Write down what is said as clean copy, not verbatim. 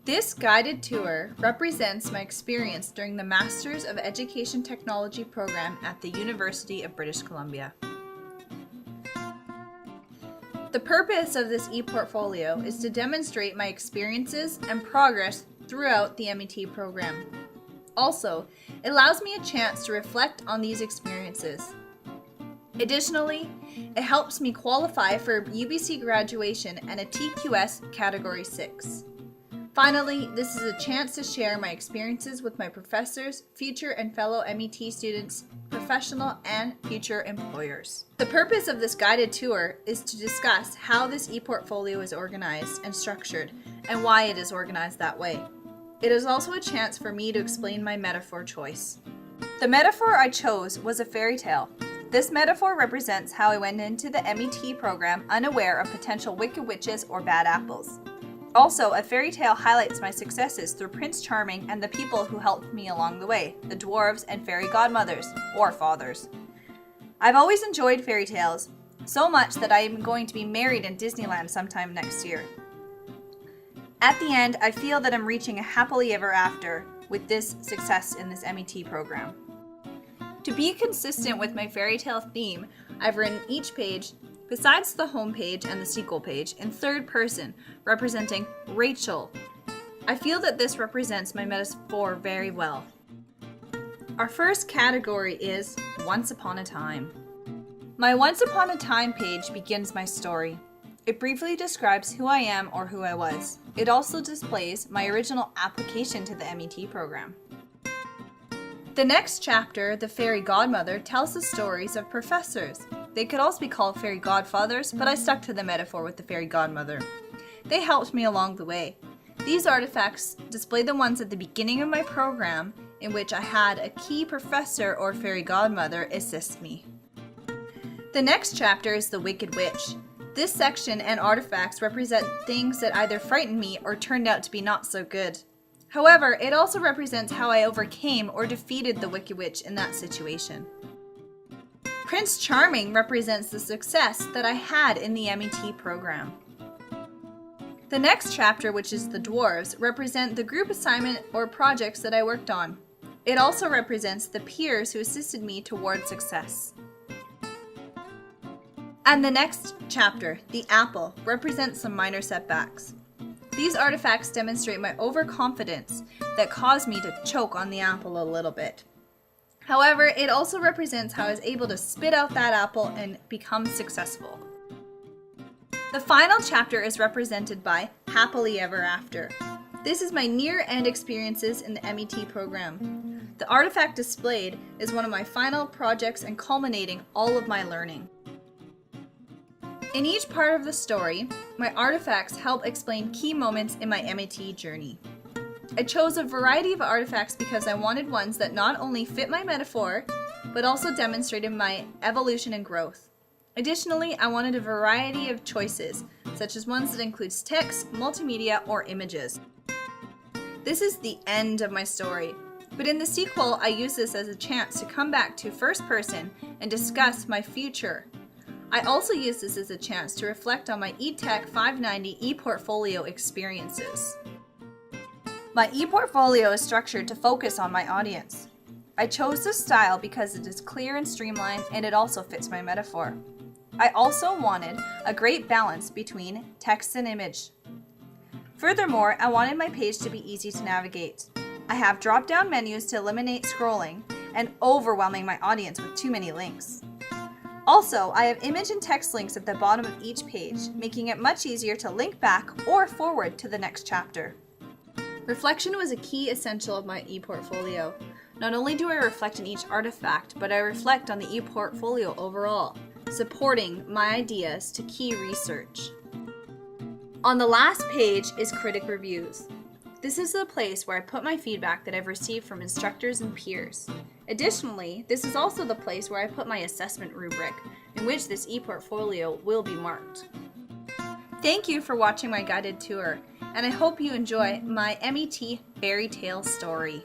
This guided tour represents my experience during the Masters of Education Technology program at the University of British Columbia. The purpose of this ePortfolio is to demonstrate my experiences and progress throughout the MET program. Also, it allows me a chance to reflect on these experiences. Additionally, it helps me qualify for UBC graduation and a TQS Category 6. Finally, this is a chance to share my experiences with my professors, future and fellow MET students, professional and future employers. The purpose of this guided tour is to discuss how this ePortfolio is organized and structured and why it is organized that way. It is also a chance for me to explain my metaphor choice. The metaphor I chose was a fairy tale. This metaphor represents how I went into the MET program unaware of potential wicked witches or bad apples. Also, a fairy tale highlights my successes through Prince Charming and the people who helped me along the way, the dwarves and fairy godmothers, or fathers. I've always enjoyed fairy tales, so much that I am going to be married in Disneyland sometime next year. At the end, I feel that I'm reaching a happily ever after with this success in this MET program. To be consistent with my fairy tale theme, I've written each page, besides the home page and the sequel page, in third person, representing Rachel. I feel that this represents my metaphor very well. Our first category is Once Upon a Time. My Once Upon a Time page begins my story. It briefly describes who I am or who I was. It also displays my original application to the MET program. The next chapter, The Fairy Godmother, tells the stories of professors. They could also be called fairy godfathers, but I stuck to the metaphor with the fairy godmother. They helped me along the way. These artifacts display the ones at the beginning of my program in which I had a key professor or fairy godmother assist me. The next chapter is The Wicked Witch. This section and artifacts represent things that either frightened me or turned out to be not so good. However, it also represents how I overcame or defeated the Wicked Witch in that situation. Prince Charming represents the success that I had in the MET program. The next chapter, which is the dwarves, represent the group assignment or projects that I worked on. It also represents the peers who assisted me toward success. And the next chapter, the apple, represents some minor setbacks. These artifacts demonstrate my overconfidence that caused me to choke on the apple a little bit. However, it also represents how I was able to spit out that apple and become successful. The final chapter is represented by Happily Ever After. This is my near-end experiences in the MET program. The artifact displayed is one of my final projects and culminating all of my learning. In each part of the story, my artifacts help explain key moments in my MET journey. I chose a variety of artifacts because I wanted ones that not only fit my metaphor, but also demonstrated my evolution and growth. Additionally, I wanted a variety of choices, such as ones that includes text, multimedia, or images. This is the end of my story, but in the sequel, I use this as a chance to come back to first person and discuss my future. I also use this as a chance to reflect on my ETEC 590 ePortfolio experiences. My ePortfolio is structured to focus on my audience. I chose this style because it is clear and streamlined, and it also fits my metaphor. I also wanted a great balance between text and image. Furthermore, I wanted my page to be easy to navigate. I have drop-down menus to eliminate scrolling and overwhelming my audience with too many links. Also, I have image and text links at the bottom of each page, making it much easier to link back or forward to the next chapter. Reflection was a key essential of my ePortfolio. Not only do I reflect on each artifact, but I reflect on the ePortfolio overall, supporting my ideas to key research. On the last page is critic reviews. This is the place where I put my feedback that I've received from instructors and peers. Additionally, this is also the place where I put my assessment rubric, in which this ePortfolio will be marked. Thank you for watching my guided tour, and I hope you enjoy my MET fairy tale story.